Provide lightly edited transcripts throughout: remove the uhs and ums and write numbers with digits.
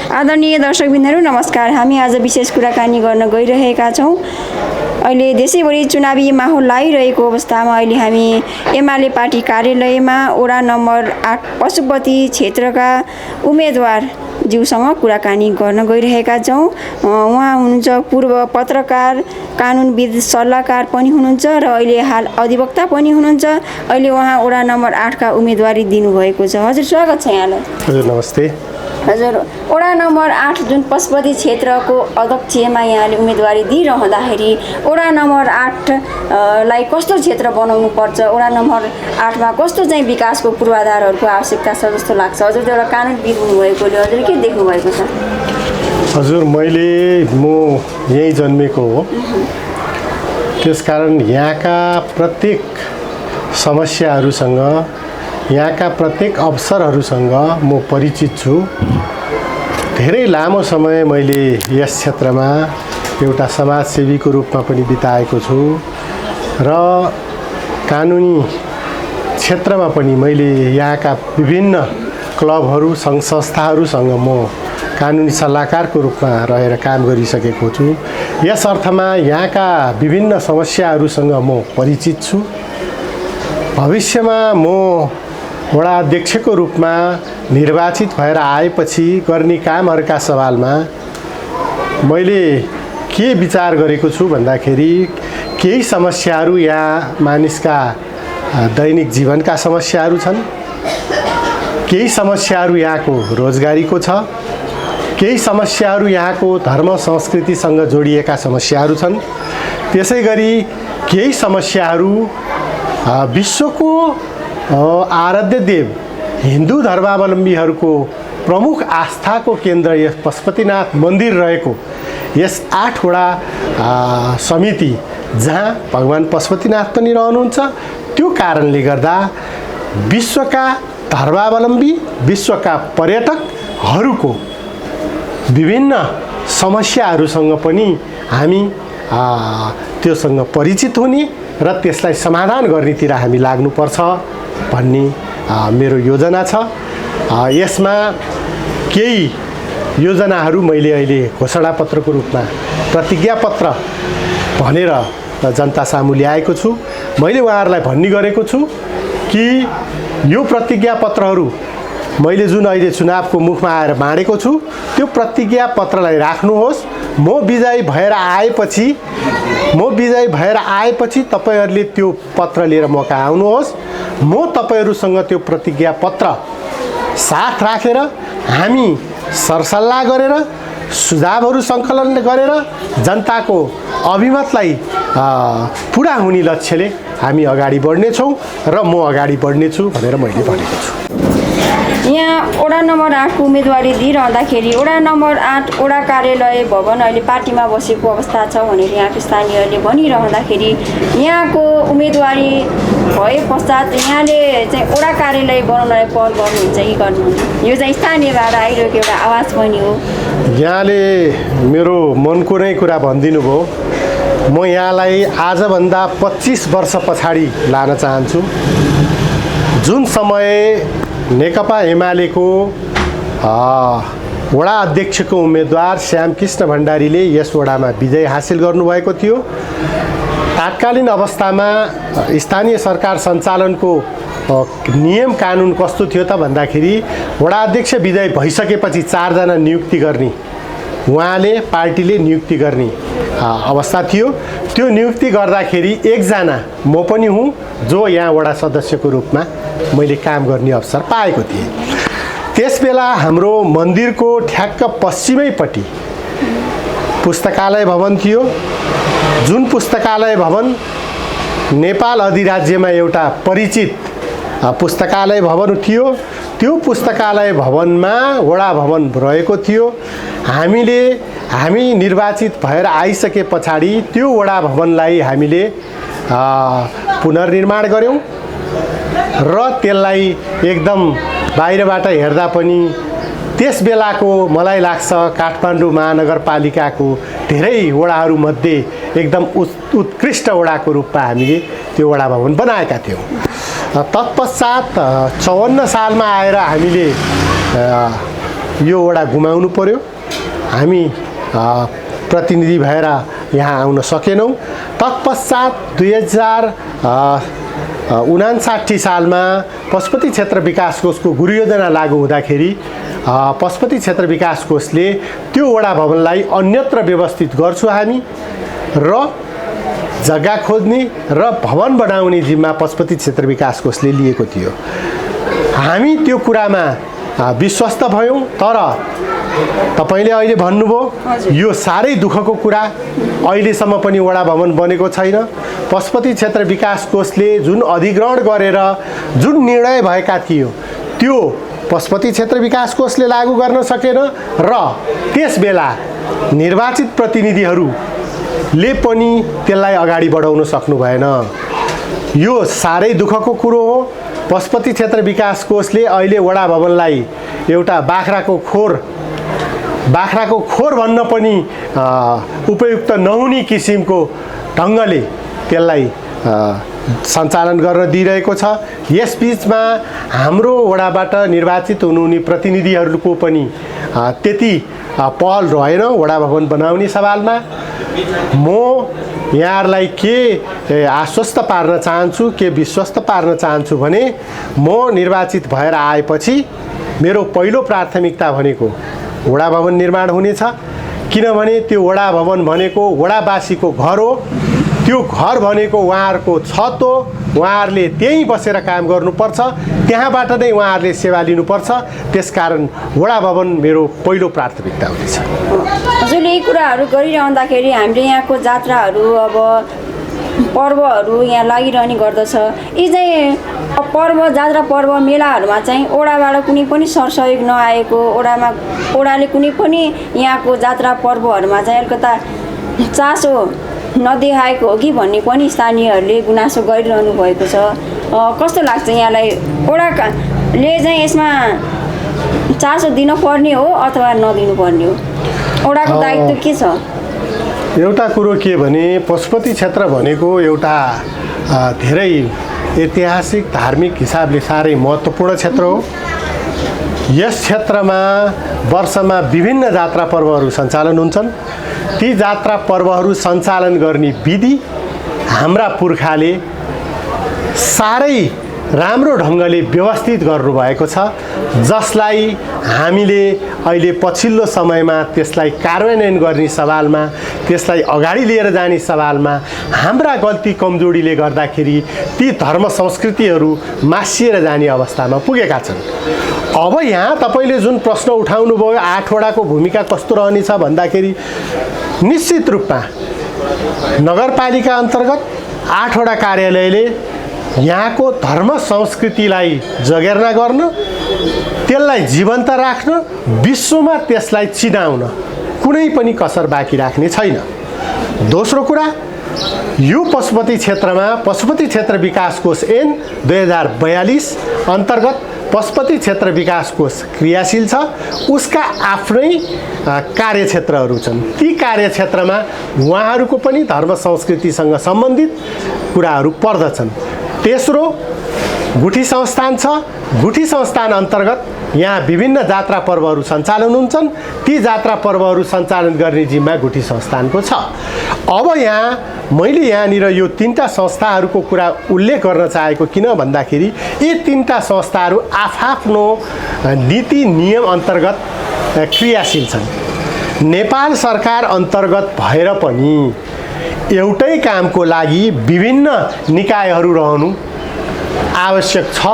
आदरणीय दर्शकबिन्दहरू नमस्कार। हामी आज विशेष कुराकानी गर्न गइरहेका छौँ। अहिले देशैभरि चुनावी माहौल लागिरहेको अवस्थामा अहिले हामी एमाले पार्टी कार्यालयमा वडा नम्बर 8 पशुपति क्षेत्रका उम्मेदवार ज्यूसँग कुराकानी गर्न गइरहेका छौँ। उहाँ हुनुहुन्छ पूर्व पत्रकार, कानुनविद सल्लाहकार पनि हुनुहुन्छ र अहिले हाल अधिवक्ता पनि हुनुहुन्छ। अहिले उहाँ वडा नम्बर 8 का उम्मेदवारी दिनुभएको छ। हजुर स्वागत छ यहाँलाई। हजुर नमस्ते। हजुर वडा नम्बर 8 जुन पशुपति क्षेत्रको अध्यक्षमा यहाँले उम्मेदवारी दिइरहँदाखेरि वडा नम्बर 8 लाई कस्तो क्षेत्र बनाउनु पर्छ, वडा नम्बर 8 मा कस्तो चाहिँ विकासको पूर्वाधारहरूको आवश्यकता छ जस्तो लाग्छ? हजुर एउटा कानुनविद हुनुभएकोले हजुर के देख्नु भएको छ? हजुर म यहीँ जन्मेको हो, त्यसकारण यहाँका प्रत्येक समस्याहरूसँग, यहाँका प्रत्येक अवसरहरूसँग म परिचित छु। धेरै लामो समय मैले यस क्षेत्रमा एउटा समाजसेवीको रूपमा पनि बिताएको छु र कानुनी क्षेत्रमा पनि मैले यहाँका विभिन्न क्लबहरू, सङ्घ संस्थाहरूसँग म कानुनी सल्लाहकारको रूपमा रहेर काम गरिसकेको छु। यस अर्थमा यहाँका विभिन्न समस्याहरूसँग म परिचित छु। भविष्यमा म वडा अध्यक्षको रूपमा निर्वाचित भएर आएपछि गर्ने कामहरूका सवालमा मैले के विचार गरेको छु भन्दाखेरि केही समस्याहरू यहाँ मानिसका दैनिक जीवनका समस्याहरू छन्, केही समस्याहरू यहाँको रोजगारीको छ, केही समस्याहरू यहाँको धर्म संस्कृतिसँग जोडिएका समस्याहरू छन्। त्यसै गरी केही समस्याहरू विश्वको आराध्य देव हिन्दू धर्मावलम्बीहरूको प्रमुख आस्थाको केन्द्र यस पशुपतिनाथ मन्दिर रहेको यस 8वटा समिति जहाँ भगवान पशुपतिनाथ पनि रहनुहुन्छ, त्यो कारणले गर्दा विश्वका धर्मावलम्बी, विश्वका पर्यटकहरूको विभिन्न समस्याहरूसँग पनि हामी त्योसँग परिचित हुने र त्यसलाई समाधान गर्नेतिर हामी लाग्नुपर्छ भन्ने मेरो योजना छ। यसमा केही योजनाहरू मैले अहिले घोषणापत्रको रूपमा प्रतिज्ञापत्र भनेर जनता सामु ल्याएको छु। मैले उहाँहरूलाई भन्ने गरेको छु कि यो प्रतिज्ञापत्रहरू मैले जुन अहिले चुनावको मुखमा आएर बाँडेको छु त्यो प्रतिज्ञापत्रलाई राख्नुहोस्। म विजयी भएर आएपछि तपाईहरूले त्यो पत्र लिएर मकहाँ आउनुहोस्। म तपाईहरूसँग त्यो प्रतिज्ञापत्र साथ राखेर हामी सरसल्लाह गरेर सुझावहरू सङ्कलन गरेर जनताको अभिमतलाई पुरा हुने लक्ष्यले हामी अगाडि बढ्नेछौँ र म अगाडि बढ्नेछु भनेर मैले भनेको छु। यहाँ वडा नम्बर 8 को उम्मेदवारी दिइरहँदाखेरि वडा नम्बर 8 वडा कार्यालय भवन अहिले पार्टीमा बसेको अवस्था छ भनेर यहाँको स्थानीयहरूले भनिरहँदाखेरि यहाँको उम्मेदवारी भए पश्चात यहाँले चाहिँ वडा कार्यालय बनाउनलाई पहल गर्नुहुन्छ कि गर्नुहुन्छ? यो चाहिँ स्थानीयबाट आइरहेको एउटा आवाज पनि हो। यहाँले मेरो मनको नै कुरा भनिदिनु भयो। म यहाँलाई आजभन्दा 25 वर्ष पछाडि लान चाहन्छु। जुन समय नेकपा एमालेको वडा अध्यक्षको उम्मेदवार श्यामकृष्ण भण्डारीले यस वडामा विजय हासिल गर्नुभएको थियो, तात्कालीन अवस्थामा स्थानीय सरकार सञ्चालनको नियम कानुन कस्तो थियो त भन्दाखेरि वडा अध्यक्ष विजय भइसकेपछि 4 जना नियुक्ति गर्ने, उहाँले पार्टीले नियुक्ति गर्ने अवस्था थियो। त्यो नियुक्ति गर्दाखेरि 1 जना म पनि हुँ जो यहाँ वडा सदस्यको रूपमा मैले काम गर्ने अवसर पाएको थिएँ। त्यसबेला हाम्रो मन्दिरको ठ्याक्क पश्चिमैपट्टि पुस्तकालय भवन थियो, जुन पुस्तकालय भवन नेपाल अधिराज्यमा एउटा परिचित पुस्तकालय भवन थियो। त्यो पुस्तकालय भवनमा वडा भवन रहेको थियो। हामी निर्वाचित भएर आइसके पछाडि त्यो वडा भवनलाई हामीले पुनर्निर्माण गऱ्यौँ र त्यसलाई एकदम बाहिरबाट हेर्दा पनि त्यस बेलाको मलाई लाग्छ काठमाडौँ महानगरपालिकाको धेरै वडाहरूमध्ये एकदम उत्कृष्ट वडाको रूपमा हामीले त्यो वडा भवन बनाएका थियौँ। तत्पश्चात 54 सालमा आएर हामीले यो वडा गुमाउनु पर्यो। हामी प्रतिनिधि भएर यहाँ आउन सकेनौँ। तत्पश्चात 2059 सालमा पशुपति क्षेत्र विकास कोषको गुरु योजना लागू हुँदाखेरि पशुपति क्षेत्र विकास कोषले त्यो वडा भवनलाई अन्यत्र व्यवस्थित गर्छु हामी र जग्गा खोज्ने र भवन बनाउने जिम्मा पशुपति क्षेत्र विकास कोषले लिएको थियो। हामी त्यो कुरामा विश्वस्त भयौँ। तर तपाईले अहिले भन्नुभयो यो साह्रै दुःखको कुरा, अहिलेसम्म पनि वडा भवन बनेको छैन। पशुपति क्षेत्र विकास कोषले जुन अधिग्रहण गरेर जुन निर्णय भएका थियो त्यो पशुपति क्षेत्र विकास कोषले लागू गर्न सकेन र त्यसबेला निर्वाचित प्रतिनिधिहरूले पनि त्यसलाई अगाडि बढाउन सक्नु भएन। यो साह्रै दुःखको कुरो हो। पशुपति क्षेत्र विकास कोषले अहिले वडा भवनलाई एउटा बाख्राको खोर भन्न पनि उपयुक्त नहुने किसिमको ढङ्गले त्यसलाई सञ्चालन गर्न दिइरहेको छ। यस बीचमा हाम्रो वडाबाट निर्वाचित हुनुहुने प्रतिनिधिहरूको पनि त्यति पहल रहेन वडा भवन बनाउने सवालमा। म यहाँहरूलाई के आश्वस्त पार्न चाहन्छु, के विश्वस्त पार्न चाहन्छु भने म निर्वाचित भएर आएपछि मेरो पहिलो प्राथमिकता भनेको वडा भवन निर्माण हुनेछ। किनभने त्यो वडा भवन भनेको वडावासीको घर हो। त्यो घर भनेको उहाँहरूको छत हो। उहाँहरूले त्यहीँ बसेर काम गर्नुपर्छ, त्यहाँबाट नै उहाँहरूले सेवा लिनुपर्छ। त्यसकारण वडा भवन मेरो पहिलो प्राथमिकता हुनेछ। हजुरले यी कुराहरू गरिरहँदाखेरि हामीले यहाँको जात्राहरू अब पर्वहरू यहाँ लागिरहने गर्दछ। यी चाहिँ पर्व जात्रा पर्व मेलाहरूमा चाहिँ ओडाबाट कुनै पनि सरसहयोग नआएको, ओडाले कुनै पनि यहाँको जात्रा पर्वहरूमा चाहिँ अलिकता चासो नदेखाएको हो कि भन्ने पनि स्थानीयहरूले गुनासो गरिरहनु भएको छ। कस्तो लाग्छ यहाँलाई? ओडाले चाहिँ यसमा चासो दिनुपर्ने हो अथवा नदिनुपर्ने हो? ओडाको दायित्व के छ? एउटा कुरो के भने पशुपति क्षेत्र भनेको एउटा धेरै ऐतिहासिक धार्मिक हिसाबले साह्रै महत्त्वपूर्ण क्षेत्र हो। यस क्षेत्रमा वर्षमा विभिन्न जात्रा पर्वहरू सञ्चालन हुन्छन्। ती जात्रा पर्वहरू सञ्चालन गर्ने विधि हाम्रा पुर्खाले साह्रै राम्रो ढङ्गले व्यवस्थित गर्नुभएको छ, जसलाई हामीले अहिले पछिल्लो समयमा त्यसलाई कार्यान्वयन गर्ने सवालमा, त्यसलाई अगाडि लिएर जाने सवालमा हाम्रा गल्ती कमजोरीले गर्दाखेरि ती धर्म संस्कृतिहरू मासिएर जाने अवस्थामा पुगेका छन्। अब यहाँ तपाईँले जुन प्रश्न उठाउनु भयो 8 वडाको भूमिका कस्तो रहनेछ भन्दाखेरि निश्चित रूपमा नगरपालिका अन्तर्गत 8 वडा कार्यालयले यहाँको धर्म संस्कृतिलाई जगेर्ना गर्न, त्यसलाई जीवन्त राख्न, विश्वमा त्यसलाई चिनाउन कुनै पनि कसर बाँकी राख्ने छैन। दोस्रो कुरा, यो पशुपति क्षेत्रमा पशुपति क्षेत्र विकास कोष ऐन 2042 अन्तर्गत पशुपति क्षेत्र विकास कोष क्रियाशील छ। उसका आफ्नै कार्यक्षेत्रहरू छन्। ती कार्यक्षेत्रमा उहाँहरूको पनि धर्म संस्कृतिसँग सम्बन्धित कुराहरू पर्दछन्। तेस्रो, गुठी संस्थान छ। गुठी संस्थान अन्तर्गत यहाँ विभिन्न जात्रा पर्वहरू सञ्चालन हुन्छन्। ती जात्रा पर्वहरू सञ्चालन गर्ने जिम्मा गुठी संस्थानको छ। अब यहाँ मैले यहाँनिर यो 3टा संस्थाहरूको कुरा उल्लेख गर्न चाहेको किन भन्दाखेरि यी 3टा संस्थाहरू आफआफ्नो नीति नियम अन्तर्गत क्रियाशील छन्। नेपाल सरकार अन्तर्गत भएर पनि एउटै कामको लागि विभिन्न निकायहरू रहनु आवश्यक छ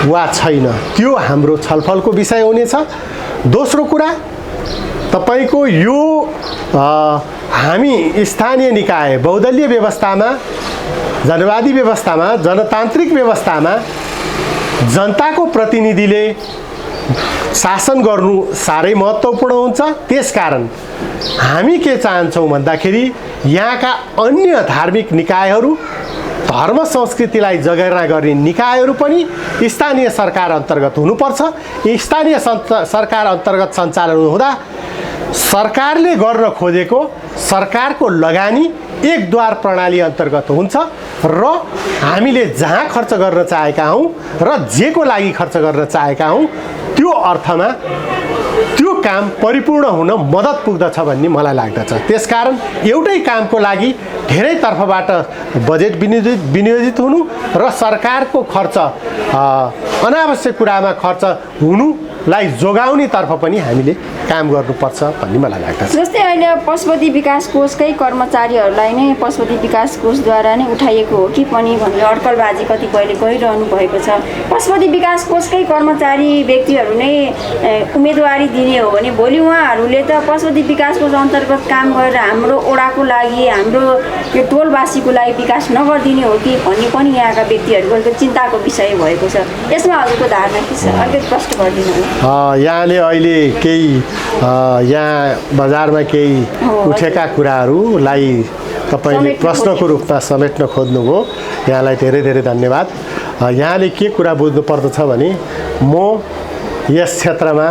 वा छैन, त्यो हाम्रो छलफलको विषय हुनेछ। दोस्रो कुरा, तपाईको यो हामी स्थानीय निकाय बहुदलीय व्यवस्थामा, जनवादी व्यवस्थामा, जनतान्त्रिक व्यवस्थामा जनताको प्रतिनिधिले शासन गर्नु साह्रै महत्त्वपूर्ण हुन्छ। त्यसकारण हामी के चाहन्छौँ भन्दाखेरि यहाँका अन्य धार्मिक निकायहरू, धर्म संस्कृतिलाई जगेर्ना गर्ने निकायहरू पनि स्थानीय सरकार अन्तर्गत हुनुपर्छ। स्थानीय सरकार अन्तर्गत सञ्चालन हुँदा सरकारले गर्न खोजेको सरकारको लगानी एकद्वार प्रणाली अन्तर्गत हुन्छ र हामीले जहाँ खर्च गर्न चाहेका हौँ र जेको लागि खर्च गर्न चाहेका हौँ त्यो अर्थमा काम परिपूर्ण हुन मद्दत पुग्दछ भन्ने मलाई लाग्दछ। त्यसकारण एउटै कामको लागि धेरै तर्फबाट बजेट विनियोजित हुनु र सरकारको खर्च अनावश्यक कुरामा खर्च हुनुलाई जोगाउने तर्फ पनि हामीले काम गर्नुपर्छ भन्ने मलाई लाग्दछ। जस्तै अहिले पशुपति विकास कोषकै कर्मचारीहरूलाई नै पशुपति विकास कोषद्वारा नै उठाइएको हो कि पनि भन्ने अड्कलबाजी कतिपयले गरिरहनु भएको छ। पशुपति विकास कोषकै कर्मचारी व्यक्तिहरू नै उम्मेदवारी दिने हो भने भोलि उहाँहरूले त पशुपति विकास कोष अन्तर्गत काम गरेर हाम्रो ओडाको लागि हाम्रो यो टोलवासीको लागि विकास नगरिदिने हो कि भन्ने पनि यहाँका व्यक्तिहरूको चिन्ताको विषय भएको छ। यसमा हजुरको धारणा के छ? अलिकति प्रश्न गरिदिनु। यहाँले अहिले केही यहाँ बजारमा केही उठेका कुराहरूलाई तपाईँले प्रश्नको रूपमा समेट्न खोज्नुभयो। यहाँलाई धेरै धेरै धन्यवाद। यहाँले के कुरा बुझ्नु पर्दछ भने म यस क्षेत्रमा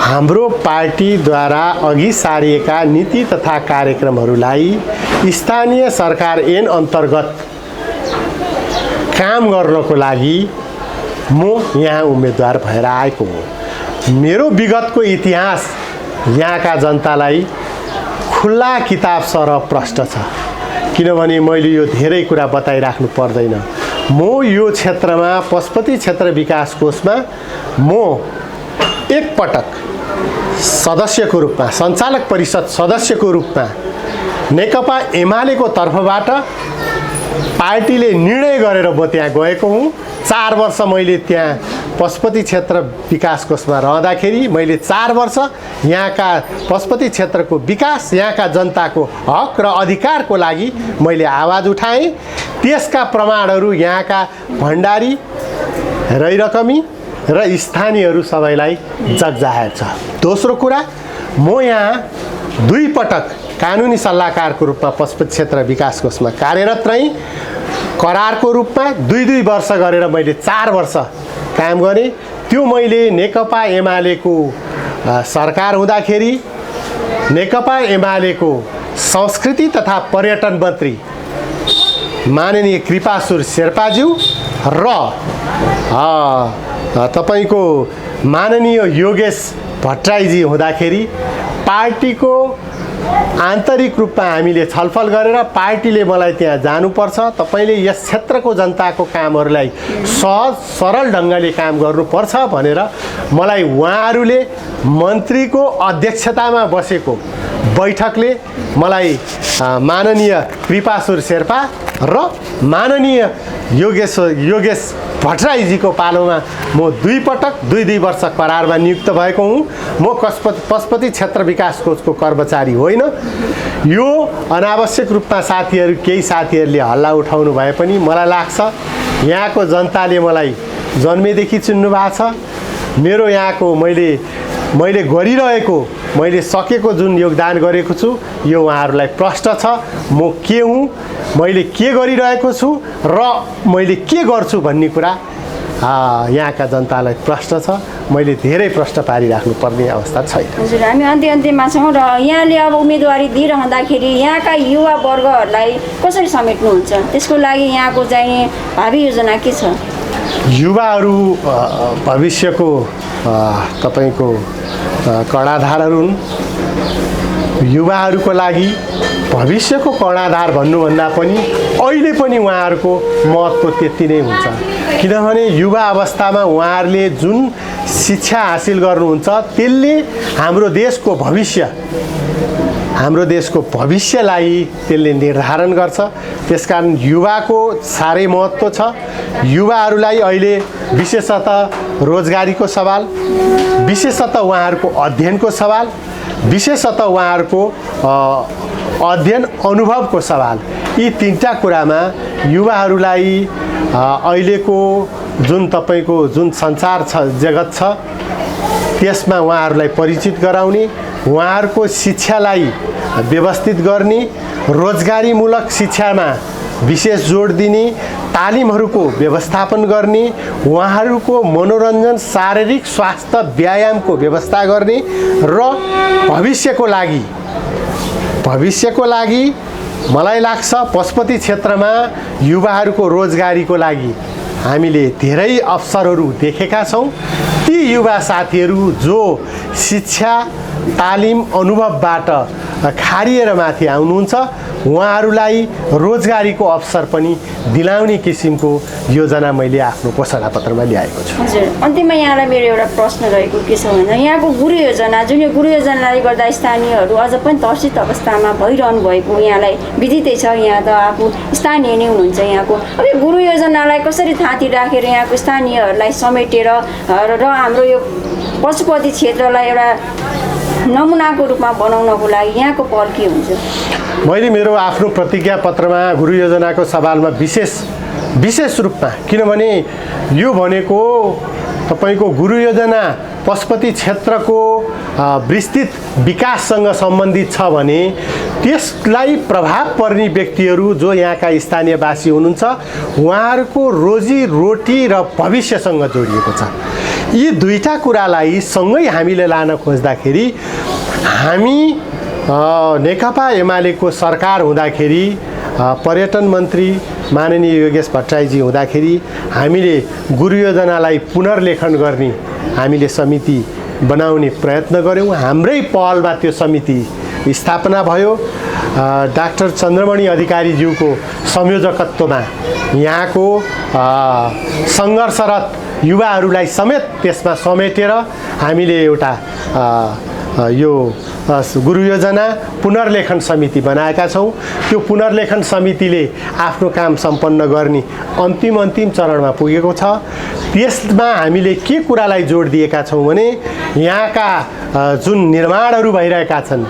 हाम्रो पार्टीद्वारा अघि सारिएका नीति तथा कार्यक्रमहरूलाई स्थानीय सरकार ऐन अन्तर्गत काम गर्नको लागि म यहाँ उम्मेदवार भएर आएको हो। मेरो विगतको इतिहास यहाँका जनतालाई खुल्ला किताब सरह प्रष्ट छ। किनभने मैले यो धेरै कुरा बताइराख्नु पर्दैन। म यो क्षेत्रमा पशुपति क्षेत्र विकास कोषमा म एकपटक सदस्यको रूपमा, सञ्चालक परिषद सदस्यको रूपमा नेकपा एमालेको तर्फबाट पार्टीले निर्णय गरेर म त्यहाँ गएको हुँ। 4 वर्ष मैले त्यहाँ पशुपति क्षेत्र विकास कोषमा रहँदाखेरि मैले 4 वर्ष यहाँका पशुपति क्षेत्रको विकास, यहाँका जनताको हक र अधिकारको लागि मैले आवाज उठाएँ। त्यसका प्रमाणहरू यहाँका भण्डारी, रैरकमी र स्थानीयहरू सबैलाई जगजाहेर छ। दोस्रो कुरा, म यहाँ 2 पटक कानुनी सल्लाहकारको रूपमा पशुपति क्षेत्र विकास कोषमा कार्यरत रहेँ। करारको रूपमा 2-2 वर्ष गरेर मैले 4 वर्ष काम गरेँ। त्यो मैले नेकपा एमालेको सरकार हुँदाखेरि नेकपा एमालेको संस्कृति तथा पर्यटन मन्त्री माननीय कृपासुर शेर्पाज्यू र तपाईको माननीय योगेश भट्टराईजी हुँदाखेरि पार्टीको आन्तरिक रूपमा हामीले छलफल गरेर पार्टीले मलाई त्यहाँ जानुपर्छ, तपाईले यस क्षेत्रको जनताको कामहरूलाई सहज सरल ढङ्गले काम गर्नुपर्छ भनेर मलाई उहाँहरूले मन्त्रीको अध्यक्षतामा बसेको बैठकले मलाई माननीय कृपासुर शेर्पा र माननीय योगेश भट्टराईजीको पालोमा म 2 पटक 2-2 वर्ष करारमा नियुक्त भएको हुँ। म पशुपति क्षेत्र विकास कोषको कर्मचारी होइन। यो अनावश्यक रूपमा केही साथीहरूले हल्ला उठाउनु भए पनि मलाई लाग्छ यहाँको जनताले मलाई जन्मेदेखि चिन्नु भएको छ। मेरो यहाँको मैले गरिरहेको, मैले सकेको जुन योगदान गरेको छु यो उहाँहरूलाई प्रष्ट छ। म के हुँ, मैले के गरिरहेको छु र मैले के गर्छु भन्ने कुरा यहाँका जनतालाई प्रश्न छ। मैले धेरै प्रश्न पारिराख्नुपर्ने अवस्था छैन। हजुर, हामी अन्त्यमा छौँ र यहाँले अब उम्मेदवारी दिइरहँदाखेरि यहाँका युवा वर्गहरूलाई कसरी समेट्नुहुन्छ? त्यसको लागि यहाँको चाहिँ भावी योजना के छ? युवाहरू भविष्यको तपाईको कर्णाधारहरू हुन्। युवाहरूको लागि भविष्यको कर्णाधार भन्नुभन्दा पनि अहिले पनि उहाँहरूको महत्त्व त्यति नै हुन्छ। किनभने युवा अवस्थामा उहाँहरूले जुन शिक्षा हासिल गर्नुहुन्छ त्यसले हाम्रो देशको भविष्यलाई त्यसले निर्धारण गर्छ। त्यसकारण युवाको साह्रै महत्त्व छ। युवाहरूलाई अहिले विशेषतः रोजगारीको सवाल, विशेषतः उहाँहरूको अध्ययनको सवाल, विशेषतः उहाँहरूको अध्ययन अनुभवको सवाल, यी 3टा कुरामा युवाहरूलाई अहिलेको जुन तपाईको जुन संसार छ, जगत छ, त्यसमा उहाँहरूलाई परिचित गराउने, उहाँहरूको शिक्षालाई व्यवस्थित गर्ने, रोजगारीमूलक शिक्षामा विशेष जोड दिने, तालिमहरूको व्यवस्थापन गर्ने, उहाँहरूको मनोरञ्जन, शारीरिक स्वास्थ्य, व्यायामको व्यवस्था गर्ने र भविष्यको लागि मलाई लाग्छ पशुपति क्षेत्रमा युवाहरूको रोजगारीको लागि हामीले धेरै अवसरहरू देखेका छौँ। ती युवा साथीहरू जो शिक्षा तालिम अनुभवबाट खारिएर माथि आउनुहुन्छ उहाँहरूलाई रोजगारीको अवसर पनि दिलाउने किसिमको योजना मैले आफ्नो घोषणापत्रमा ल्याएको छु। हजुर, अन्त्यमा यहाँलाई मेरो एउटा प्रश्न रहेको के छ भन्दा यहाँको गुरु योजना जुन यो गुरु योजनाले गर्दा स्थानीयहरू अझ पनि त्रसित अवस्थामा भइरहनु भएको यहाँलाई विदितै छ। यहाँ त आफू स्थानीय नै हुनुहुन्छ यहाँको। अब यो गुरु योजनालाई कसरी थाँती राखेर यहाँको स्थानीयहरूलाई समेटेर र हाम्रो यो पशुपति क्षेत्रलाई एउटा नमुनाको रूपमा बनाउनको लागि यहाँको पहल के हुन्छ? मैले मेरो आफ्नो प्रतिज्ञा पत्रमा गुरु योजनाको सवालमा विशेष रूपमा, किनभने यो भनेको तपाईको गुरु योजना पशुपति क्षेत्रको विस्तृत विकाससँग सम्बन्धित छ भने त्यसलाई प्रभाव पर्ने व्यक्तिहरू जो यहाँका स्थानीयवासी हुनुहुन्छ उहाँहरूको रोजीरोटी र भविष्यसँग जोडिएको छ। यी दुईटा कुरालाई सँगै हामीले लान खोज्दाखेरि हामी नेकपा एमालेको सरकार हुँदाखेरि पर्यटन मन्त्री माननीय योगेश भट्टराईजी हुँदाखेरि हामीले गुरु योजनालाई पुनर्लेखन गर्ने हामीले समिति बनाउने प्रयत्न गऱ्यौँ। हाम्रै पहलमा त्यो समिति स्थापना भयो। डाक्टर चन्द्रमणि अधिकारीज्यूको संयोजकत्वमा यहाँको सङ्घर्षरत युवाहरूलाई समेत त्यसमा समेटेर हामीले एउटा यो गुरु योजना पुनर्लेखन समिति बनाएका छौँ। त्यो पुनर्लेखन समितिले आफ्नो काम सम्पन्न गर्ने अन्तिम चरणमा पुगेको छ। त्यसमा हामीले के कुरालाई जोड दिएका छौँ भने यहाँका जुन निर्माणहरू भइरहेका छन्,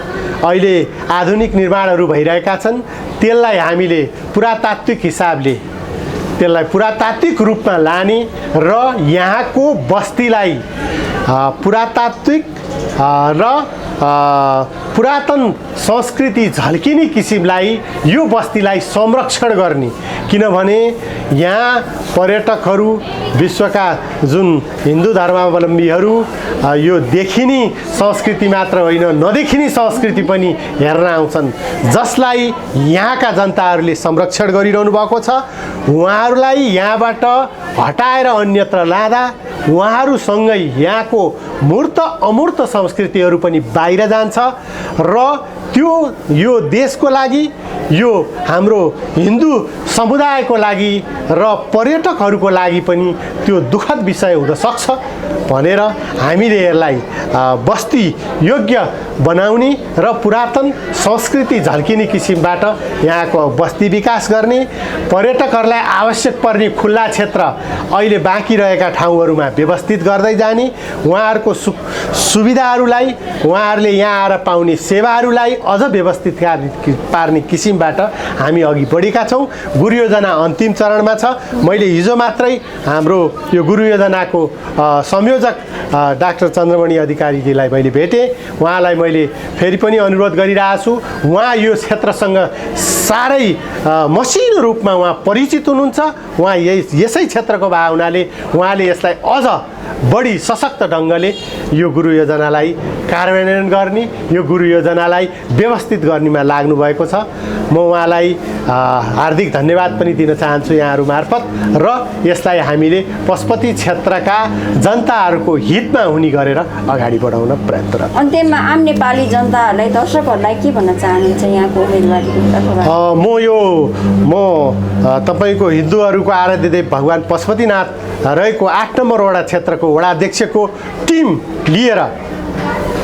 अहिले आधुनिक निर्माणहरू भइरहेका छन्, त्यसलाई हामीले पुरातात्विक हिसाबले त्यसलाई पुरातात्विक रूपमा लाने र यहाँको बस्तीलाई पुरातात्विक र पुरातन संस्कृति झल्किने किसिमलाई यो बस्तीलाई संरक्षण गर्ने। किनभने यहाँ पर्यटकहरू विश्वका जुन हिन्दू धर्मावलम्बीहरू यो देखिने संस्कृति मात्र होइन नदेखिने संस्कृति पनि हेर्न आउँछन्, जसलाई यहाँका जनताहरूले संरक्षण गरिरहनु भएको छ। उहाँहरूलाई यहाँबाट हटाएर अन्यत्र लाँदा उहाँहरूसँगै यहाँको मूर्त अमूर्त संस्कृतिहरू पनि बाहिर जान्छ र त्यो यो देशको लागि, यो हाम्रो हिन्दू समुदायको लागि र पर्यटकहरूको लागि पनि त्यो दुःखद विषय हुन सक्छ भनेर हामीले यसलाई बस्ती योग्य बनाउने र पुरातन संस्कृति झल्किने किसिमबाट यहाँको बस्ती विकास गर्ने, पर्यटकहरूलाई आवश्यक पर्ने खुल्ला क्षेत्र अहिले बाँकी रहेका ठाउँहरूमा व्यवस्थित गर्दै जाने, उहाँहरूको सुविधाहरूलाई उहाँहरूले यहाँ आएर पाउने सेवाहरूलाई अझ व्यवस्थित पार्ने किसिमबाट हामी अघि बढेका छौँ। गुरु योजना अन्तिम चरणमा छ। मैले हिजो मात्रै हाम्रो यो गुरु योजनाको संयोजक डाक्टर चन्द्रमणि अधिकारीजीलाई मैले भेटेँ। उहाँलाई मैले फेरि पनि अनुरोध गरिरहेको छु। उहाँ यो क्षेत्रसँग साह्रै मसिनो रूपमा उहाँ परिचित हुनुहुन्छ। उहाँ यसै क्षेत्रको भए हुनाले उहाँले यसलाई अझ बढी सशक्त ढङ्गले यो गुरु योजनालाई कार्यान्वयन गर्ने, यो गुरु योजनालाई व्यवस्थित गर्नेमा लाग्नु भएको छ। म उहाँलाई हार्दिक धन्यवाद पनि दिन चाहन्छु यहाँहरू मार्फत र यसलाई हामीले पशुपति क्षेत्रका जनताहरूको हितमा हुने गरेर अगाडि बढाउन प्रयत्नरत। अन्त्यमा आम नेपाली जनताहरूलाई दर्शकहरूलाई के भन्न चाहनुहुन्छ यहाँको उम्मेदवारीको? म तपाईँको हिन्दूहरूको आराध्य देव भगवान पशुपतिनाथ रहेको 8 नम्बर वडा क्षेत्रको वडाध्यक्षको टिम लिएर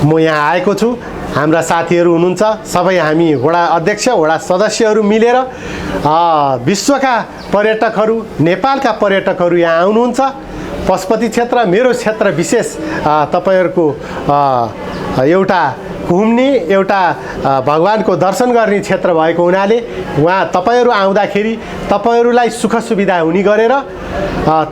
म यहाँ आएको छु। हाम्रा साथीहरू हुनुहुन्छ, सबै हामी वडा अध्यक्ष वडा सदस्यहरू मिलेर विश्वका पर्यटकहरू, नेपालका पर्यटकहरू यहाँ आउनुहुन्छ। पशुपति क्षेत्र मेरो क्षेत्र विशेष तपाईहरूको एउटा घुम्ने, एउटा भगवानको दर्शन गर्ने क्षेत्र भएको हुनाले उहाँ तपाईहरू आउँदाखेरि तपाईहरूलाई सुख सुविधा हुने गरेर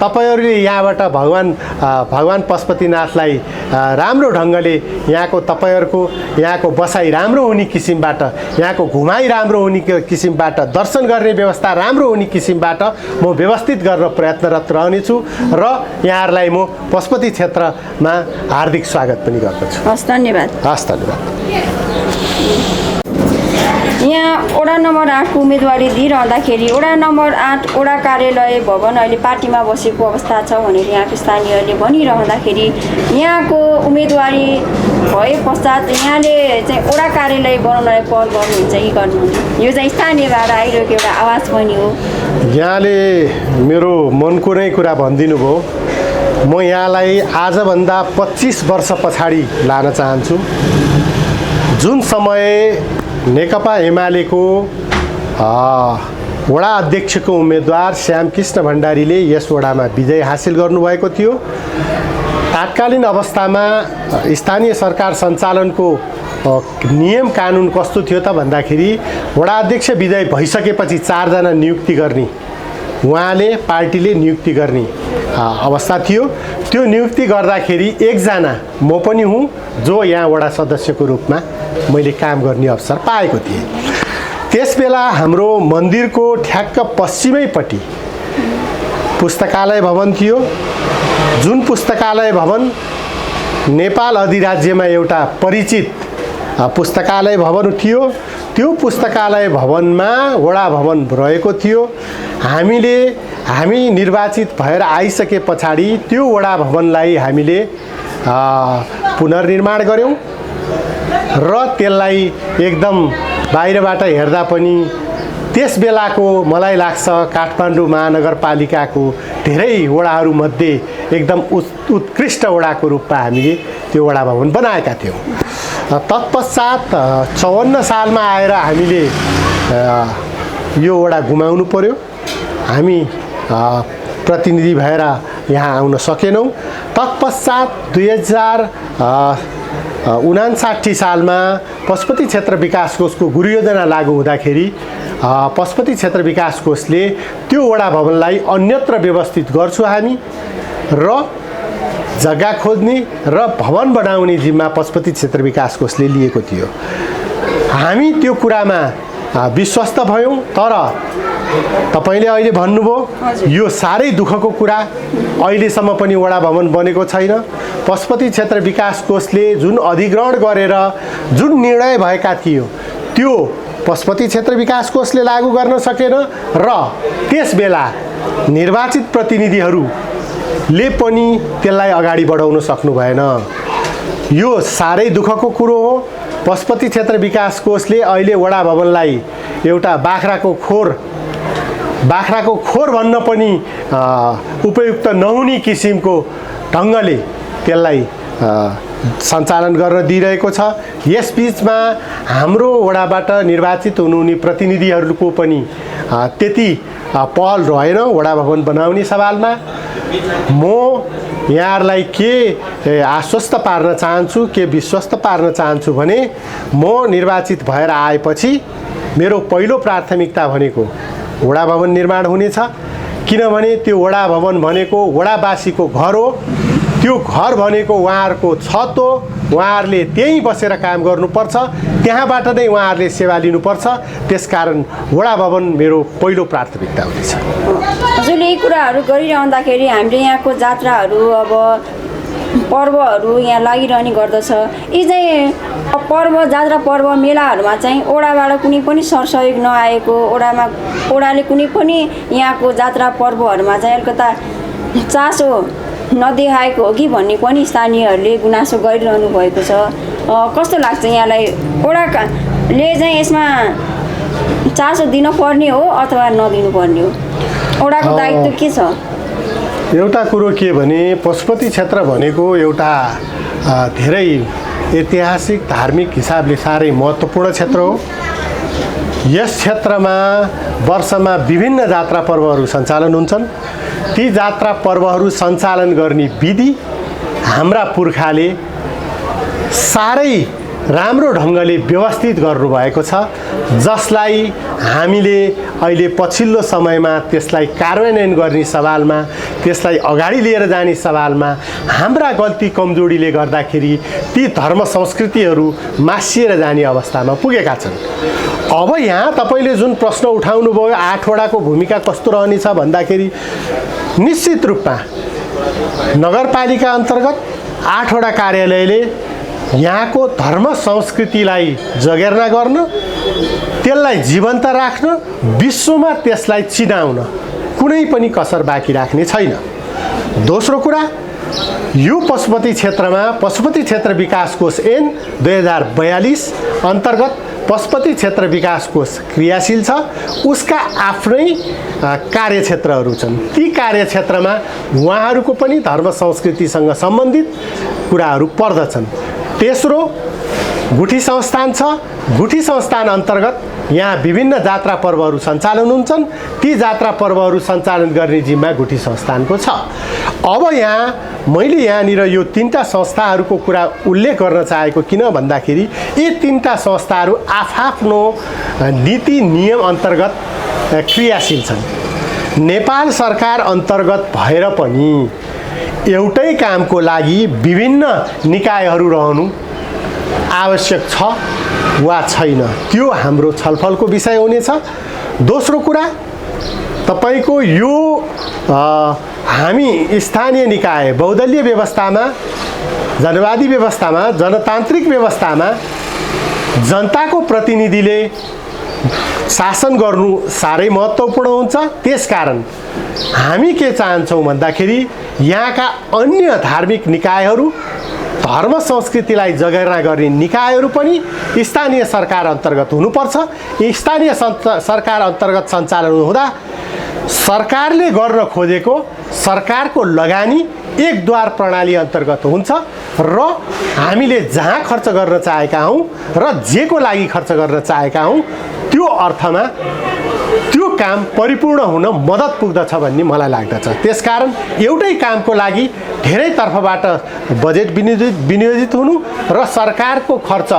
तपाईहरूले यहाँबाट भगवान पशुपतिनाथलाई राम्रो ढङ्गले यहाँको बसाइ राम्रो हुने किसिमबाट, यहाँको घुमाइ राम्रो हुने किसिमबाट, दर्शन गर्ने व्यवस्था राम्रो हुने किसिमबाट म व्यवस्थित गर्न प्रयत्नरत रहनेछु र यहाँहरूलाई म पशुपति क्षेत्रमा हार्दिक स्वागत पनि गर्दछु। हस्, धन्यवाद। हस्, धन्यवाद। यहाँ वडा नम्बर 8 को उम्मेदवारी दिइरहँदाखेरि वडा नम्बर 8 वडा कार्यालय भवन अहिले पार्टीमा बसेको अवस्था छ भनेर यहाँको स्थानीयहरूले भनिरहँदाखेरि यहाँको उम्मेदवारी भए पश्चात यहाँले चाहिँ वडा कार्यालय बनाउनलाई पहल गर्नुहुन्छ कि गर्नुहुन्न? यो चाहिँ स्थानीयबाट आइरहेको एउटा आवाज पनि हो। यहाँले मेरो मनको नै कुरा भनिदिनु भयो। म यहाँलाई आजभन्दा 25 वर्ष पछाडि लान चाहन्छु। जुन समय नेकपा एमालेको वडा अध्यक्षको उम्मेदवार श्यामकृष्ण भण्डारीले यस वडामा विजय हासिल गर्नुभएको थियो। तात्कालीन अवस्थामा स्थानीय सरकार सञ्चालनको नियम कानुन कस्तो थियो त भन्दाखेरि वडा अध्यक्ष विजय भइसकेपछि 4 जना नियुक्ति गर्ने, उहाँले पार्टीले नियुक्ति गर्ने अवस्था थियो। त्यो नियुक्ति गर्दाखेरि 1 जना म पनि हुँ जो यहाँ वडा सदस्यको रूपमा मैले काम गर्ने अवसर पाएको थिएँ। त्यसबेला हाम्रो मन्दिरको ठ्याक्क पश्चिमैपट्टि पुस्तकालय भवन थियो, जुन पुस्तकालय भवन नेपाल अधिराज्यमा एउटा परिचित पुस्तकालय भवन थियो। त्यो पुस्तकालय भवनमा वडा भवन रहेको थियो। हामी निर्वाचित भएर आइसके पछाडि त्यो वडा भवनलाई हामीले पुनर्निर्माण गऱ्यौँ र त्यसलाई एकदम बाहिरबाट हेर्दा पनि त्यस बेलाको मलाई लाग्छ काठमाडौँ महानगरपालिकाको धेरै वडाहरूमध्ये एकदम उत्कृष्ट वडाको रूपमा हामीले त्यो वडा भवन बनाएका थियौँ। तत्पश्चात 54 सालमा आएर हामीले यो वडा गुमाउनु पर्यो। हामी प्रतिनिधि भएर यहाँ आउन सकेनौँ। तत्पश्चात 2059 सालमा पशुपति क्षेत्र विकास कोषको गुरु योजना लागू हुँदाखेरि पशुपति क्षेत्र विकास कोषले त्यो वडा भवनलाई अन्यत्र व्यवस्थित गर्छु हामी र जग्गा खोज्ने र भवन बनाउने जिम्मा पशुपति क्षेत्र विकास कोषले लिएको थियो। हामी त्यो कुरामा विश्वस्त भयौँ। तर तपाईले अहिले भन्नुभयो यो साह्रै दुःखको कुरा, अहिलेसम्म पनि वडा भवन बनेको छैन। पशुपति क्षेत्र विकास कोषले जुन अधिग्रहण गरेर जुन निर्णय भएका थियो त्यो पशुपति क्षेत्र विकास कोषले लागू गर्न सकेन र त्यसबेला निर्वाचित प्रतिनिधिहरूले पनि त्यसलाई अगाडि बढाउन सक्नु भएन। यो साह्रै दुःखको कुरो हो। पशुपति क्षेत्र विकास कोषले अहिले वडा भवनलाई एउटा बाख्राको खोर भन्न पनि उपयुक्त नहुने किसिमको ढङ्गले त्यसलाई सञ्चालन गर्न दिइरहेको छ। यस बीचमा हाम्रो वडाबाट निर्वाचित हुनुहुने प्रतिनिधिहरूको पनि त्यति पहल रहेन वडा भवन बनाउने सवालमा। म यहाँहरूलाई के आश्वस्त पार्न चाहन्छु, के विश्वस्त पार्न चाहन्छु भने म निर्वाचित भएर आएपछि मेरो पहिलो प्राथमिकता भनेको वडा भवन निर्माण हुनेछ। किनभने त्यो वडा भवन भनेको वडावासीको घर हो। त्यो घर भनेको उहाँहरूको छत हो। उहाँहरूले त्यहीँ बसेर काम गर्नुपर्छ, त्यहाँबाट नै उहाँहरूले सेवा लिनुपर्छ। त्यसकारण वडा भवन मेरो पहिलो प्राथमिकता हुनेछ। हजुरले यी कुराहरू गरिरहँदाखेरि हामीले यहाँको जात्राहरू अब पर्वहरू यहाँ लागिरहने गर्दछ। यी चाहिँ पर्व जात्रा पर्व मेलाहरूमा चाहिँ ओडाबाट कुनै पनि सरसहयोग नआएको, ओडाले कुनै पनि यहाँको जात्रा पर्वहरूमा चाहिँ अलिकता चासो नदेखाएको हो कि भन्ने पनि स्थानीयहरूले गुनासो गरिरहनु भएको छ। कस्तो लाग्छ यहाँलाई? ओडाले चाहिँ यसमा चासो दिनुपर्ने हो अथवा नदिनुपर्ने हो? ओडाको दायित्व के छ? एउटा कुरो के भने पशुपति क्षेत्र भनेको एउटा धेरै ऐतिहासिक धार्मिक हिसाबले साह्रै महत्त्वपूर्ण क्षेत्र हो। यस क्षेत्रमा वर्षमा विभिन्न जात्रा पर्वहरू सञ्चालन हुन्छन्। ती जात्रा पर्वहरू सञ्चालन गर्ने विधि हाम्रा पुर्खाले साह्रै राम्रो ढङ्गले व्यवस्थित गर्नुभएको छ, जसलाई हामीले अहिले पछिल्लो समयमा त्यसलाई कार्यान्वयन गर्ने सवालमा, त्यसलाई अगाडि लिएर जाने सवालमा हाम्रा गल्ती कमजोरीले गर्दाखेरि ती धर्म संस्कृतिहरू मासिएर जाने अवस्थामा पुगेका छन्। अब यहाँ तपाईँले जुन प्रश्न उठाउनु भयो 8 वडाको भूमिका कस्तो रहनेछ भन्दाखेरि निश्चित रूपमा नगरपालिका अन्तर्गत 8 वडा कार्यालयले यहाँको धर्म संस्कृतिलाई जगेर्ना गर्न, त्यसलाई जीवन्त राख्न, विश्वमा त्यसलाई चिनाउन कुनै पनि कसर बाँकी राख्ने छैन। दोस्रो कुरा, यो पशुपति क्षेत्रमा पशुपति क्षेत्र विकास कोष ऐन 2042 अन्तर्गत पशुपति क्षेत्र विकास कोष क्रियाशील छ। उसका आफ्नै कार्यक्षेत्रहरू छन्। ती कार्यक्षेत्रमा उहाँहरूको पनि धर्म संस्कृतिसँग सम्बन्धित कुराहरू पर्दछन्। तेस्रो, गुठी संस्थान छ। गुठी संस्थान अन्तर्गत यहाँ विभिन्न जात्रा पर्वहरू सञ्चालन हुन्छन्। ती जात्रा पर्वहरू सञ्चालन गर्ने जिम्मा गुठी संस्थानको छ। अब यहाँ मैले यहाँनिर यो तीनटा संस्थाहरूको कुरा उल्लेख गर्न चाहेको किन भन्दाखेरि यी तीनटा संस्थाहरू आफआफ्नो नीति नियम अन्तर्गत क्रियाशील छन्। नेपाल सरकार अन्तर्गत भएर पनि एउटै कामको लागि विभिन्न निकायहरू रहनु आवश्यक छ वा छैन, त्यो हाम्रो छलफलको विषय हुनेछ। दोस्रो कुरा, तपाईको यो हामी स्थानीय निकाय बहुदलीय व्यवस्थामा, जनवादी व्यवस्थामा, जनतान्त्रिक व्यवस्थामा जनताको प्रतिनिधिले शासन गर्नु साह्रै महत्त्वपूर्ण हुन्छ। त्यसकारण हामी के चाहन्छौँ भन्दाखेरि यहाँका अन्य धार्मिक निकायहरू, धर्म संस्कृतिलाई जगेर्ना गर्ने निकायहरू पनि स्थानीय सरकार अन्तर्गत हुनुपर्छ। स्थानीय सरकार अन्तर्गत सञ्चालन हुँदा सरकारले गर्न खोजेको सरकारको लगानी एकद्वार प्रणाली अन्तर्गत हुन्छ र हामीले जहाँ खर्च गर्न चाहेका हौँ र जेको लागि खर्च गर्न चाहेका हौँ त्यो अर्थमा त्यो काम परिपूर्ण हुन मद्दत पुग्दछ भन्ने मलाई लाग्दछ। त्यसकारण एउटै कामको लागि धेरै तर्फबाट बजेट विनियोजित हुनु र सरकारको खर्च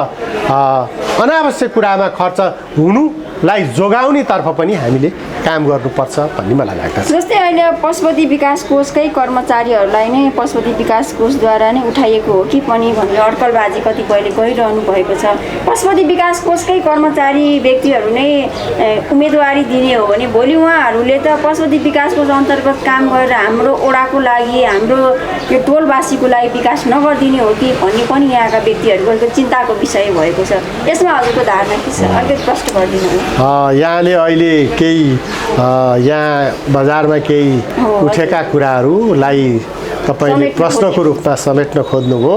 अनावश्यक कुरामा खर्च हुनुलाई जोगाउने तर्फ पनि हामीले काम गर्नुपर्छ भन्ने मलाई लाग्दछ। जस्तै अहिले पशुपति विकास कोषकै कर्मचारीहरूलाई नै पशुपति विकास कोषद्वारा नै उठाइएको हो कि पनि भन्ने अड्कलबाजी कतिपयले गरिरहनु भएको छ। पशुपति विकास कोषकै कर्मचारी व्यक्तिहरू नै उम्मेदवारी दिने हो भने भोलि उहाँहरूले त पशुपति विकास कोष अन्तर्गत काम गरेर हाम्रो ओडाको लागि, हाम्रो यो टोलवासीको लागि विकास नगरिदिने हो कि भन्ने पनि यहाँका व्यक्तिहरूको चिन्ताको विषय भएको छ। यसमा हजुरको धारणा के छ? अलिकति प्रश्न गरिदिनु। यहाँले अहिले केही यहाँ बजारमा केही उठेका कुराहरूलाई तपाईँले प्रश्नको रूपमा समेट्न खोज्नुभयो।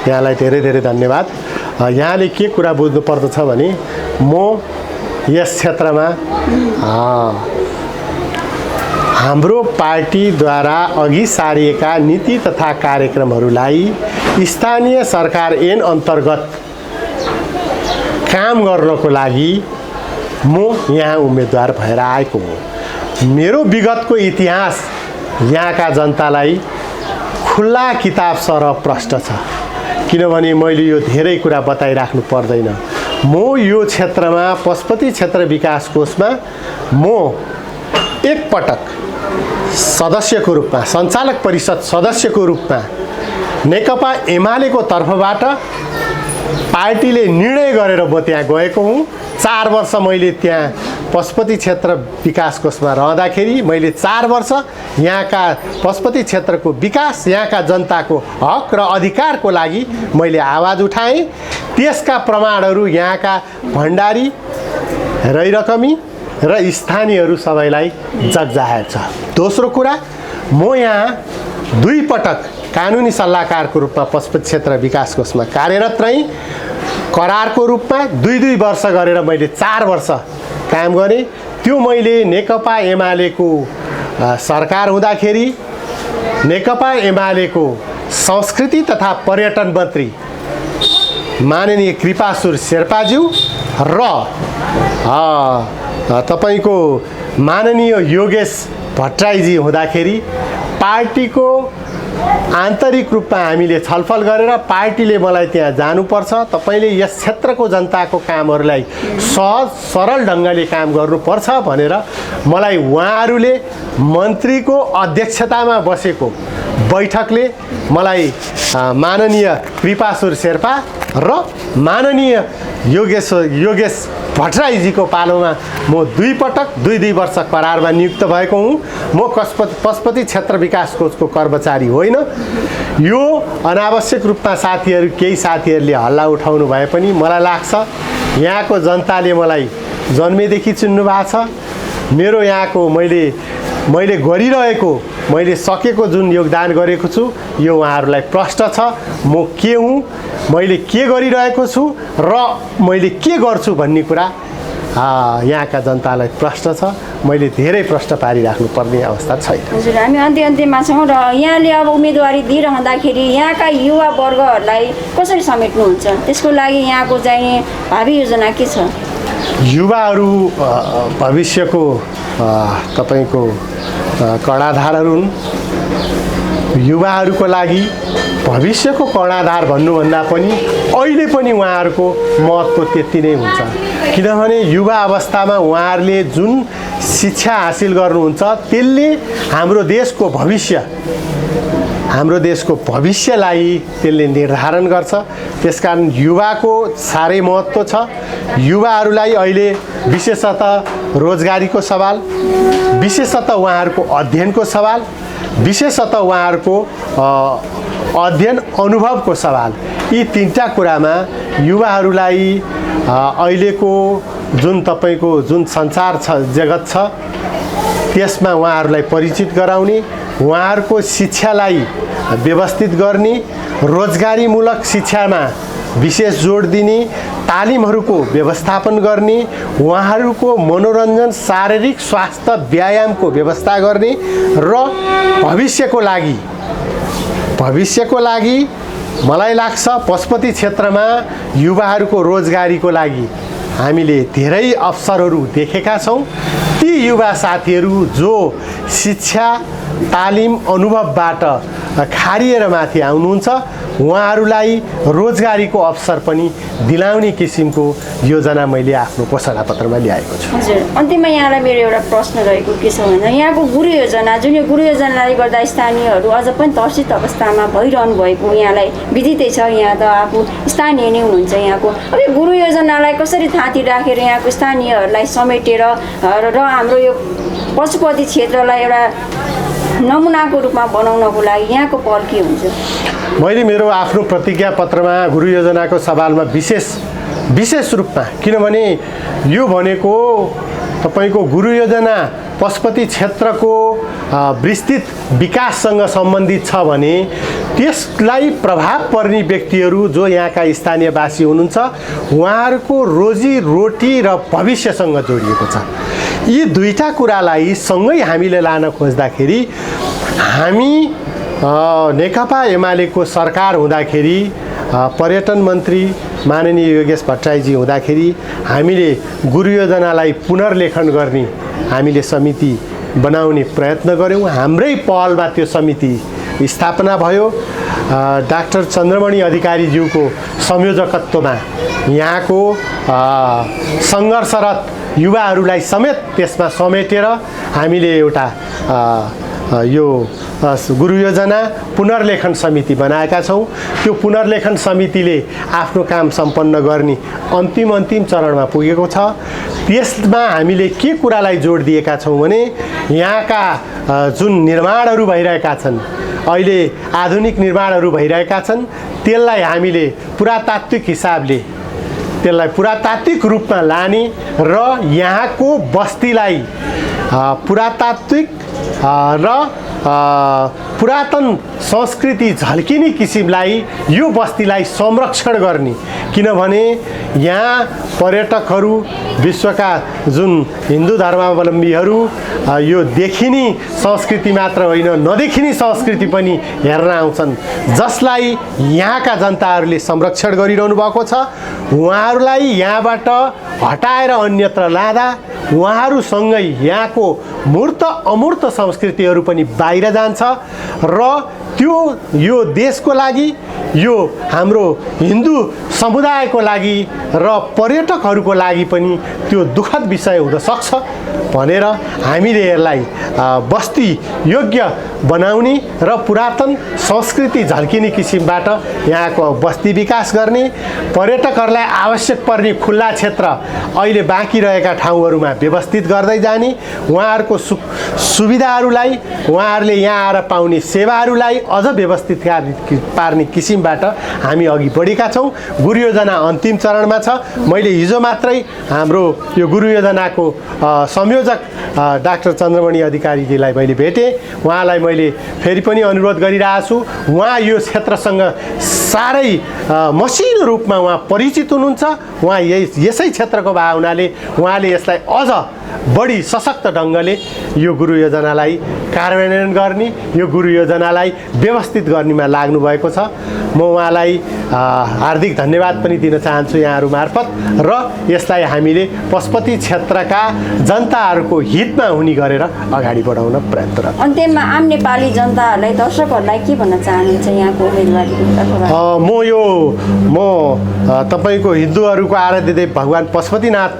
यहाँलाई धेरै धेरै धन्यवाद। यहाँले के कुरा बुझ्नु पर्दछ भने म यस क्षेत्रमा हाम्रो पार्टीद्वारा अघि सारिएका नीति तथा कार्यक्रमहरूलाई स्थानीय सरकार ऐन अन्तर्गत काम गर्नको लागि म यहाँ उम्मेदवार भएर आएको हो। मेरो विगतको इतिहास यहाँका जनतालाई खुल्ला किताब सरह प्रष्ट छ। किनभने मैले यो धेरै कुरा बताइराख्नु पर्दैन। म यो क्षेत्रमा पशुपति क्षेत्र विकास कोषमा म एकपटक सदस्यको रूपमा, सञ्चालक परिषद सदस्यको रूपमा नेकपा एमालेको तर्फबाट पार्टीले निर्णय गरेर म त्यहाँ गएको हुँ। 4 वर्ष मैले त्यहाँ पशुपति क्षेत्र विकास कोषमा रहँदाखेरि मैले 4 वर्ष यहाँका पशुपति क्षेत्रको विकास, यहाँका जनताको हक र अधिकारको लागि मैले आवाज उठाएँ। त्यसका प्रमाणहरू यहाँका भण्डारी, रैरकमी र स्थानीयहरू सबैलाई जगजाहेर छ। दोस्रो कुरा, म यहाँ 2 पटक कानुनी सल्लाहकारको रूपमा पशुपति क्षेत्र विकास कोषमा कार्यरत रहेँ। करारको रूपमा 2-2 वर्ष गरेर मैले 4 वर्ष काम गरेँ। त्यो मैले नेकपा एमालेको सरकार हुँदाखेरि नेकपा एमालेको संस्कृति तथा पर्यटन मन्त्री माननीय कृपासुर शेर्पाज्यू र तपाईको माननीय योगेश भट्टराईजी हुँदाखेरि पार्टीको आन्तरिक रूपमा हामीले छलफल गरेर पार्टीले मलाई त्यहाँ जानुपर्छ, तपाईले यस क्षेत्रको जनताको कामहरूलाई सहज सरल ढङ्गले काम गर्नुपर्छ भनेर मलाई उहाँहरूले मन्त्रीको अध्यक्षतामा बसेको बैठकले मलाई माननीय कृपासुर शेर्पा र माननीय योगेश भट्टराईजीको पालोमा म दुई वर्ष करारमा नियुक्त भएको हुँ। म पशुपति क्षेत्र विकास कोषको कर्मचारी होइन। यो अनावश्यक रूपमा केही साथीहरूले हल्ला उठाउनु भए पनि मलाई लाग्छ यहाँको जनताले मलाई जन्मेदेखि चिन्नु भएको छ। मेरो यहाँको मैले गरिरहेको मैले सकेको जुन योगदान गरेको छु यो उहाँहरूलाई प्रष्ट छ। म के हुँ, मैले के गरिरहेको छु र मैले के गर्छु भन्ने कुरा यहाँका जनतालाई प्रश्न छ। मैले धेरै प्रश्न पारिराख्नुपर्ने अवस्था छैन। हजुर, हामी अन्त्यमा छौँ र यहाँले अब उम्मेदवारी दिइरहँदाखेरि यहाँका युवा वर्गहरूलाई कसरी समेट्नुहुन्छ, त्यसको लागि यहाँको चाहिने भावी योजना के छ? युवाहरू भविष्यको तपाईको कर्णाधारहरू हुन्। युवाहरूको लागि भविष्यको कर्णाधार भन्नुभन्दा पनि अहिले पनि उहाँहरूको महत्त्व त्यति नै हुन्छ। किनभने युवा अवस्थामा उहाँहरूले जुन शिक्षा हासिल गर्नुहुन्छ त्यसले हाम्रो देशको भविष्यलाई त्यसले निर्धारण गर्छ। त्यसकारण युवाको साह्रै महत्त्व छ। युवाहरूलाई अहिले विशेषतः रोजगारीको सवाल, विशेषतः उहाँहरूको अध्ययनको सवाल, विशेषतः उहाँहरूको अध्ययन अनुभवको सवाल, यी तीनटा कुरामा युवाहरूलाई अहिलेको जुन संसार छ, जगत छ, त्यसमा उहाँहरूलाई परिचित गराउने, उहाँहरूको शिक्षालाई व्यवस्थित गर्ने, रोजगारीमूलक शिक्षामा विशेष जोड दिने, तालिमहरूको व्यवस्थापन गर्ने, उहाँहरूको मनोरञ्जन, शारीरिक स्वास्थ्य, व्यायामको व्यवस्था गर्ने र भविष्यको लागि मलाई लाग्छ पशुपति क्षेत्रमा युवाहरूको रोजगारीको लागि हामीले धेरै अवसरहरू देखेका छौँ। ती युवा साथीहरू जो शिक्षा, तालिम, अनुभवबाट खारिएर माथि आउनुहुन्छ उहाँहरूलाई रोजगारीको अवसर पनि दिलाउने किसिमको योजना मैले आफ्नो घोषणापत्रमा ल्याएको छु। हजुर, अन्त्यमा यहाँलाई मेरो एउटा प्रश्न रहेको के छ भन्दा यहाँको गुरु योजना, जुन यो गुरु योजनाले गर्दा स्थानीयहरू अझ पनि त्रसित अवस्थामा भइरहनु भएको यहाँलाई विदितै छ। यहाँ त आफू स्थानीय नै हुनुहुन्छ यहाँको। अब यो गुरु योजनालाई कसरी थाती राखेर यहाँको स्थानीयहरूलाई समेटेर र हाम्रो यो पशुपति क्षेत्रलाई एउटा नमुनाको रूपमा बनाउनको लागि यहाँको पहल के हुन्छ? मैले मेरो आफ्नो प्रतिज्ञा पत्रमा गुरु योजनाको सवालमा विशेष रूपमा, किनभने यो भनेको तपाईको गुरु योजना पशुपति क्षेत्रको विस्तृत विकाससँग सम्बन्धित छ भने त्यसलाई प्रभाव पर्ने व्यक्तिहरू जो यहाँका स्थानीयवासी हुनुहुन्छ उहाँहरूको रोजीरोटी र भविष्यसँग जोडिएको छ। यी दुईटा कुरालाई सँगै हामीले लान खोज्दाखेरि हामी नेकपा एमालेको सरकार हुँदाखेरि पर्यटन मन्त्री माननीय योगेश भट्टराईजी हुँदाखेरि हामीले गुरु योजनालाई पुनर्लेखन गर्ने हामीले समिति बनाउने प्रयत्न गऱ्यौँ। हाम्रै पहलमा त्यो समिति स्थापना भयो। डाक्टर चन्द्रमणि अधिकारीज्यूको संयोजकत्वमा यहाँको सङ्घर्षरत युवाहरूलाई समेत त्यसमा समेटेर हामीले एउटा यो गुरु योजना पुनर्लेखन समिति बनाएका छौँ। त्यो पुनर्लेखन समितिले आफ्नो काम सम्पन्न गर्ने अन्तिम चरणमा पुगेको छ। त्यसमा हामीले के कुरालाई जोड दिएका छौँ भने यहाँका जुन निर्माणहरू भइरहेका छन्, अहिले आधुनिक निर्माणहरू भइरहेका छन्, त्यसलाई हामीले पुरातात्विक हिसाबले त्यसलाई पुरातात्विक रूपमा लाने र यहाँको बस्तीलाई पुरातात्विक र पुरातन संस्कृति झल्किने किसिमलाई यो बस्तीलाई संरक्षण गर्ने। किनभने यहाँ पर्यटकहरू, विश्वका जुन हिन्दू धर्मावलम्बीहरू यो देखिने संस्कृति मात्र होइन नदेखिने संस्कृति पनि हेर्न आउँछन्, जसलाई यहाँका जनताहरूले संरक्षण गरिरहनु भएको छ। उहाँहरूलाई यहाँबाट हटाएर अन्यत्र लाँदा उहाँहरूसँगै यहाँको मूर्त अमूर्त संस्कृतिहरू पनि बाहिर जान्छ र त्यो यो देशको लागि, यो हाम्रो हिन्दू समुदायको लागि र पर्यटकहरूको लागि पनि त्यो दुःखद विषय हुन सक्छ भनेर हामीले यसलाई बस्ती योग्य बनाउने र पुरातन संस्कृति झल्किने किसिमबाट यहाँको बस्ती विकास गर्ने, पर्यटकहरूलाई आवश्यक पर्ने खुल्ला क्षेत्र अहिले बाँकी रहेका ठाउँहरूमा व्यवस्थित गर्दै जाने, उहाँहरूको सुविधाहरूलाई, उहाँहरूले यहाँ आएर पाउने सेवाहरूलाई अझ व्यवस्थित पार्ने किसिमबाट हामी अघि बढेका छौँ। गुरु योजना अन्तिम चरणमा छ। मैले हिजो मात्रै हाम्रो यो गुरु योजनाको संयोजक डाक्टर चन्द्रमणि अधिकारीजीलाई मैले भेटेँ। उहाँलाई मैले फेरि पनि अनुरोध गरिरहेको छु। उहाँ यो क्षेत्रसँग साह्रै मसिनो रूपमा उहाँ परिचित हुनुहुन्छ। उहाँ यसै क्षेत्रको भए हुनाले उहाँले यसलाई अझ बढी सशक्त ढङ्गले यो गुरु योजनालाई कार्यान्वयन गर्ने, यो गुरु योजनालाई व्यवस्थित गर्नेमा लाग्नु भएको छ। म उहाँलाई हार्दिक धन्यवाद पनि दिन चाहन्छु यहाँहरू मार्फत, र यसलाई हामीले पशुपति क्षेत्रका जनताहरूको हितमा हुने गरेर अगाडि बढाउन प्रयत्नरत। अन्त्यमा आम नेपाली जनताहरूलाई, दर्शकहरूलाई के भन्न चाहनुहुन्छ यहाँको उम्मेदवारीको तर्फबाट? म तपाईँको हिन्दूहरूको आराध्य देव भगवान् पशुपतिनाथ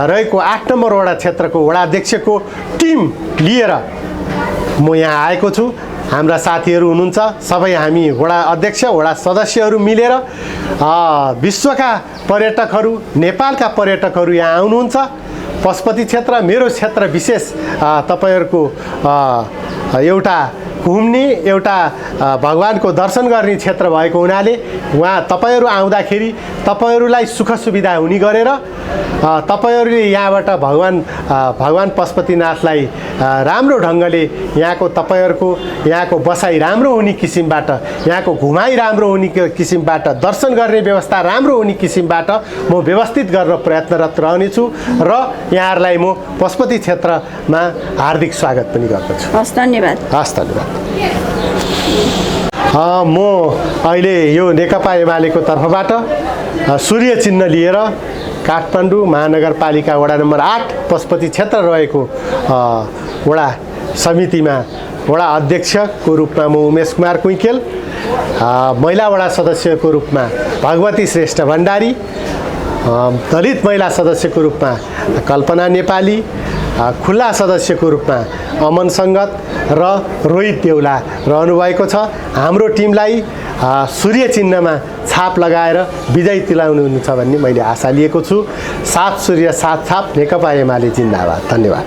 रहेको 8 नम्बर वडा क्षेत्रको वडा अध्यक्षको टिम लिएर म यहाँ आएको छु। हाम्रा साथीहरू हुनुहुन्छ, सबै हामी वडा अध्यक्ष, वडा सदस्यहरू मिलेर विश्वका पर्यटकहरू, नेपालका पर्यटकहरू यहाँ आउनुहुन्छ। पशुपति क्षेत्र मेरो क्षेत्र विशेष तपाईँहरूको एउटा घुम्ने, एउटा भगवानको दर्शन गर्ने क्षेत्र भएको हुनाले उहाँ तपाईँहरू आउँदाखेरि तपाईँहरूलाई सुख सुविधा हुने गरेर तपाईँहरूले यहाँबाट भगवान पशुपतिनाथलाई राम्रो ढङ्गले यहाँको तपाईँहरूको यहाँको बसाइ राम्रो हुने किसिमबाट, यहाँको घुमाइ राम्रो हुने किसिमबाट, दर्शन गर्ने व्यवस्था राम्रो हुने किसिमबाट म व्यवस्थित गर्न प्रयत्नरत रहनेछु र यहाँहरूलाई म पशुपति क्षेत्रमा हार्दिक स्वागत पनि गर्दछु। हस्, धन्यवाद। हस्, धन्यवाद। म अहिले यो नेकपा एमालेको तर्फबाट सूर्य चिन्ह लिएर काठमाडौँ महानगरपालिका वडा नम्बर 8 पशुपति क्षेत्र रहेको वडा समितिमा वडा अध्यक्षको रूपमा म उमेश कुमार कुइकेल, महिला वडा सदस्यको रूपमा भगवती श्रेष्ठ भण्डारी, दलित महिला सदस्यको रूपमा कल्पना नेपाली, खुल्ला सदस्यको रूपमा अमन सङ्गत र रोहित देउला रहनुभएको छ। हाम्रो टिमलाई सूर्य चिन्हमा छाप लगाएर विजय तुल्याउनुहुन्छ भन्ने मैले आशा लिएको छु। 7 सूर्य 7 छाप, नेकपा एमाले जिन्दाबाद। धन्यवाद।